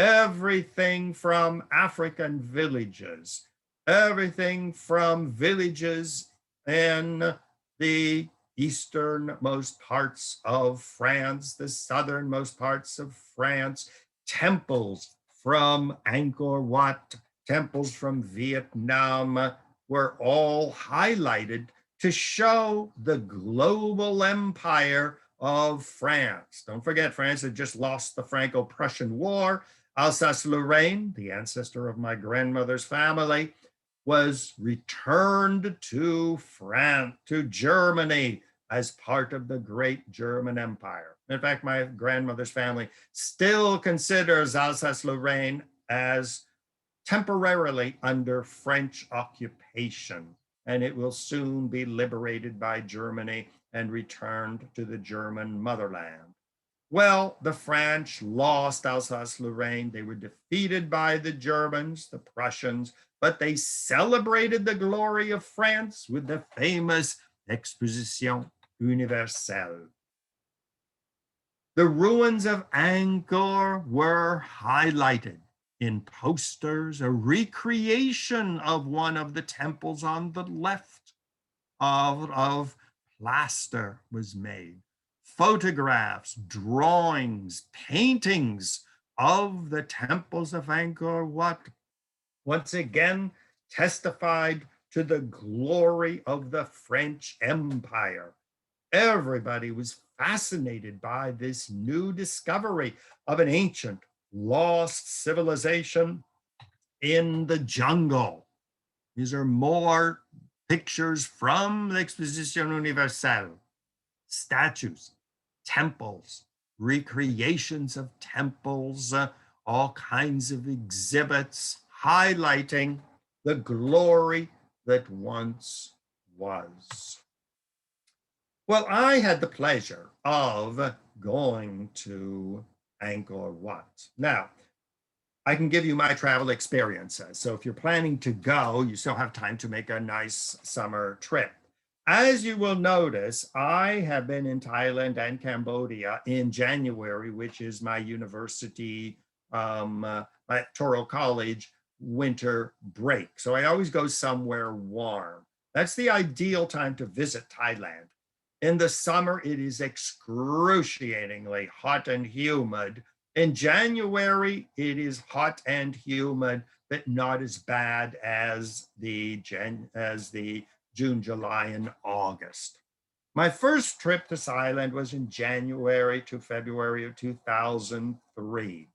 everything from African villages, everything from villages in the easternmost parts of France, the southernmost parts of France, temples from Angkor Wat, temples from Vietnam were all highlighted to show the global empire of France. Don't forget, France had just lost the Franco-Prussian War. Alsace-Lorraine, the ancestor of my grandmother's family, was returned to France, to Germany, as part of the great German Empire. In fact, my grandmother's family still considers Alsace-Lorraine as temporarily under French occupation, and it will soon be liberated by Germany and returned to the German motherland. Well, the French lost Alsace-Lorraine. They were defeated by the Germans, the Prussians, but they celebrated the glory of France with the famous Exposition Universelle. The ruins of Angkor were highlighted in posters, a recreation of one of the temples on the left of plaster was made. Photographs, drawings, paintings of the temples of Angkor Wat once again testified to the glory of the French Empire. Everybody was fascinated by this new discovery of an ancient lost civilization in the jungle. These are more pictures from the Exposition Universelle, statues, temples, recreations of temples, all kinds of exhibits highlighting the glory that once was. Well, I had the pleasure of going to Angkor Wat. Now, I can give you my travel experiences. So if you're planning to go, you still have time to make a nice summer trip. As you will notice, I have been in Thailand and Cambodia in January, which is my university, my Touro College winter break. So I always go somewhere warm. That's the ideal time to visit Thailand. In the summer, it is excruciatingly hot and humid. In January, it is hot and humid, but not as bad as the June, July, and August. My first trip to Thailand was in January to February of 2003.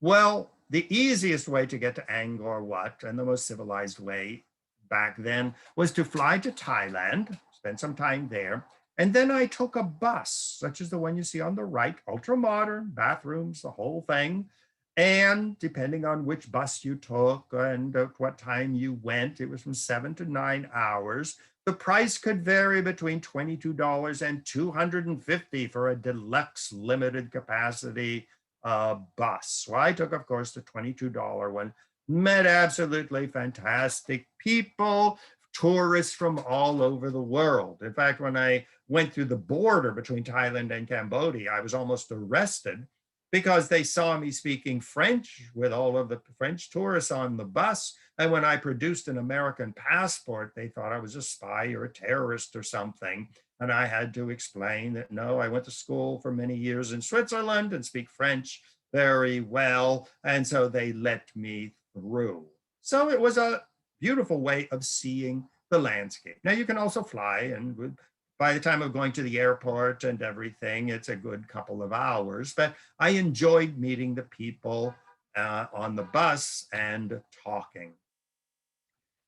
Well, the easiest way to get to Angkor Wat, and the most civilized way back then, was to fly to Thailand, spend some time there, and then I took a bus, such as the one you see on the right, ultra-modern, bathrooms, the whole thing. And depending on which bus you took and at what time you went, it was from 7 to 9 hours. The price could vary between $22 and $250 for a deluxe limited capacity bus. So I took, of course, the $22 one, met absolutely fantastic people, tourists from all over the world. In fact, when I went through the border between Thailand and Cambodia, I was almost arrested because they saw me speaking French with all of the French tourists on the bus. And when I produced an American passport, they thought I was a spy or a terrorist or something. And I had to explain that, no, I went to school for many years in Switzerland and speak French very well. And so they let me through. So it was a beautiful way of seeing the landscape. Now you can also fly, and by the time of going to the airport and everything, it's a good couple of hours, but I enjoyed meeting the people on the bus and talking.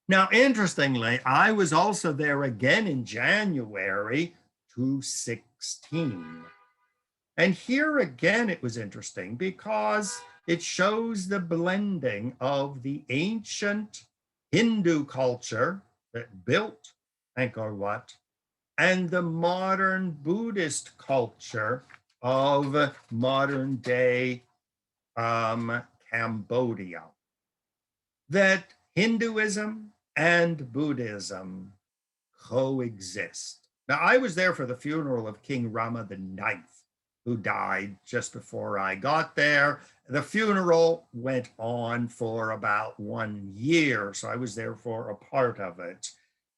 Now, interestingly, I was also there again in January 2016. And here again, it was interesting because it shows the blending of the ancient Hindu culture that built Angkor Wat and the modern Buddhist culture of modern day Cambodia. That Hinduism and Buddhism coexist. Now, I was there for the funeral of King Rama IX, who died just before I got there. The funeral went on for about 1 year, so I was there for a part of it.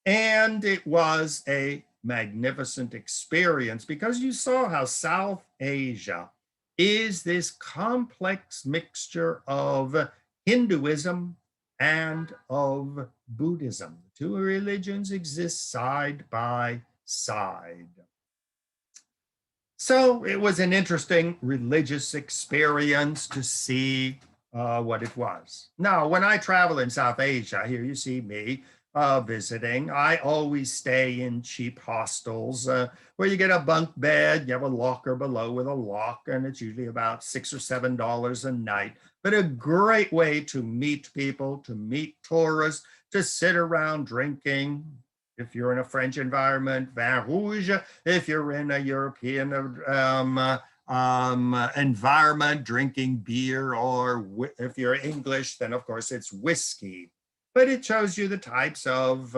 And it was a magnificent experience because you saw how South Asia is this complex mixture of Hinduism and of Buddhism. The two religions exist side by side. So it was an interesting religious experience to see what it was. Now, when I travel in South Asia, here you see me visiting, I always stay in cheap hostels where you get a bunk bed, you have a locker below with a lock, and it's usually about $6 or $7 a night. But a great way to meet people, to meet tourists, to sit around drinking. If you're in a French environment, vin rouge. If you're in a European environment, drinking beer, or if you're English, then of course it's whiskey. But it shows you the types of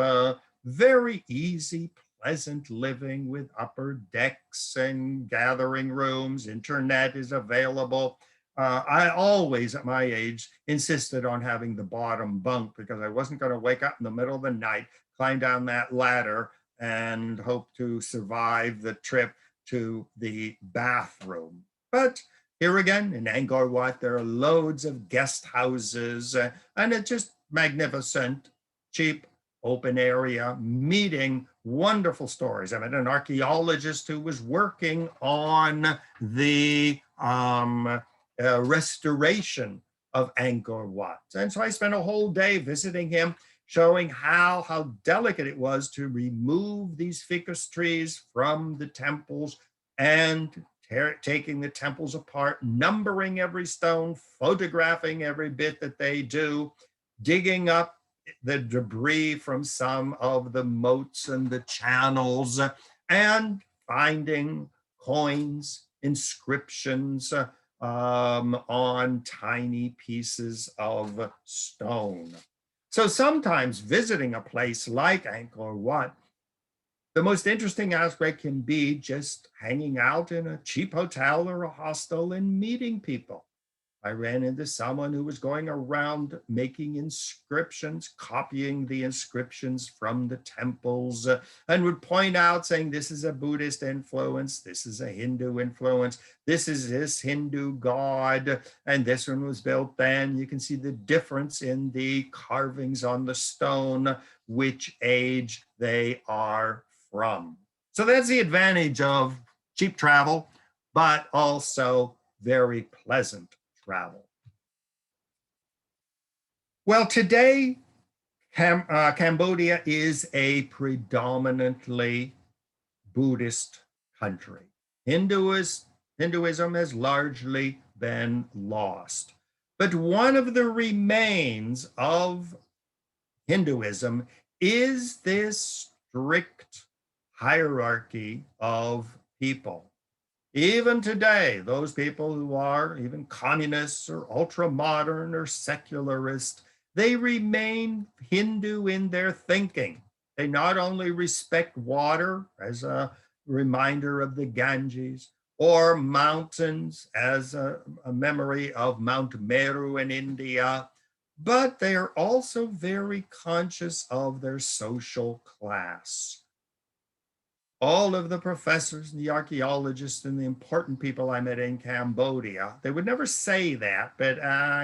very easy, pleasant living with upper decks and gathering rooms. Internet is available. I always, at my age, insisted on having the bottom bunk because I wasn't going to wake up in the middle of the night, climb down that ladder, and hope to survive the trip to the bathroom. But here again, in Angkor Wat, there are loads of guest houses, and it's just magnificent, cheap, open area, meeting wonderful stories. I met an archaeologist who was working on the restoration of Angkor Wat. And so I spent a whole day visiting him, showing how delicate it was to remove these ficus trees from the temples and taking the temples apart, numbering every stone, photographing every bit that they do, digging up the debris from some of the moats and the channels, and finding coins, inscriptions on tiny pieces of stone. So sometimes visiting a place like Angkor Wat, the most interesting aspect can be just hanging out in a cheap hotel or a hostel and meeting people. I ran into someone who was going around making inscriptions, copying the inscriptions from the temples, and would point out saying, this is a Buddhist influence, this is a Hindu influence, this is this Hindu god, and this one was built then. You can see the difference in the carvings on the stone, which age they are from. So that's the advantage of cheap travel, but also very pleasant travel. Well, today, Cambodia is a predominantly Buddhist country. Hinduism has largely been lost. But one of the remains of Hinduism is this strict hierarchy of people. Even today, those people who are even communists or ultra-modern or secularist, they remain Hindu in their thinking. They not only respect water as a reminder of the Ganges, or mountains as a memory of Mount Meru in India, but they are also very conscious of their social class. All of the professors and the archaeologists and the important people I met in Cambodia, they would never say that, but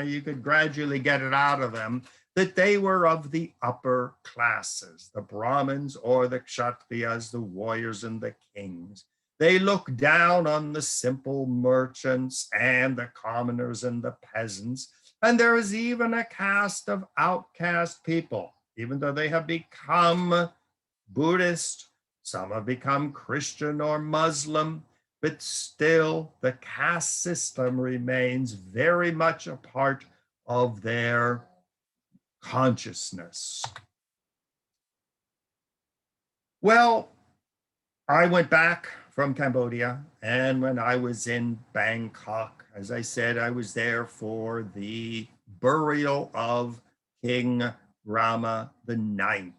you could gradually get it out of them, that they were of the upper classes, the Brahmins or the Kshatriyas, the warriors and the kings. They look down on the simple merchants and the commoners and the peasants. And there is even a caste of outcast people, even though they have become Buddhist. Some have become Christian or Muslim, but still the caste system remains very much a part of their consciousness. Well, I went back from Cambodia, and when I was in Bangkok, as I said, I was there for the burial of King Rama IX.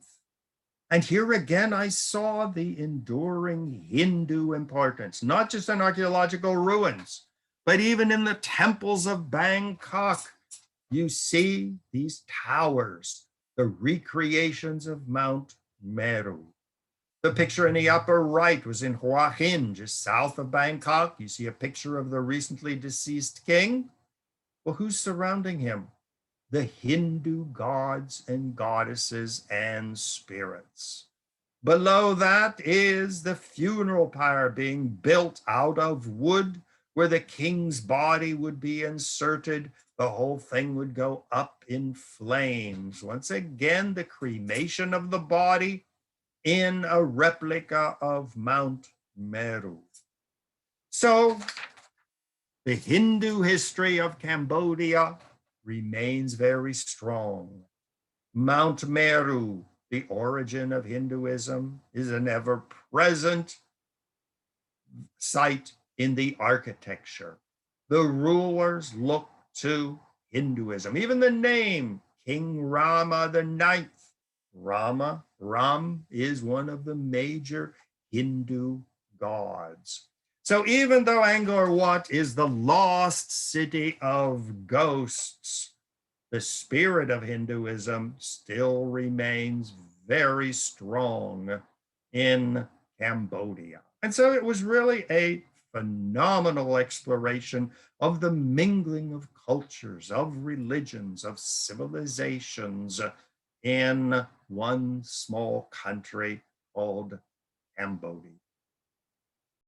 And here again, I saw the enduring Hindu importance, not just in archaeological ruins, but even in the temples of Bangkok. You see these towers, the recreations of Mount Meru. The picture in the upper right was in Hua Hin, just south of Bangkok. You see a picture of the recently deceased king. Well, who's surrounding him? The Hindu gods and goddesses and spirits. Below that is the funeral pyre being built out of wood where the king's body would be inserted. The whole thing would go up in flames. Once again, the cremation of the body in a replica of Mount Meru. So the Hindu history of Cambodia remains very strong. Mount Meru, the origin of Hinduism, is an ever-present site in the architecture. The rulers look to Hinduism. Even the name, King Rama the Ninth. Ram is one of the major Hindu gods. So even though Angkor Wat is the lost city of ghosts, the spirit of Hinduism still remains very strong in Cambodia. And so it was really a phenomenal exploration of the mingling of cultures, of religions, of civilizations in one small country called Cambodia.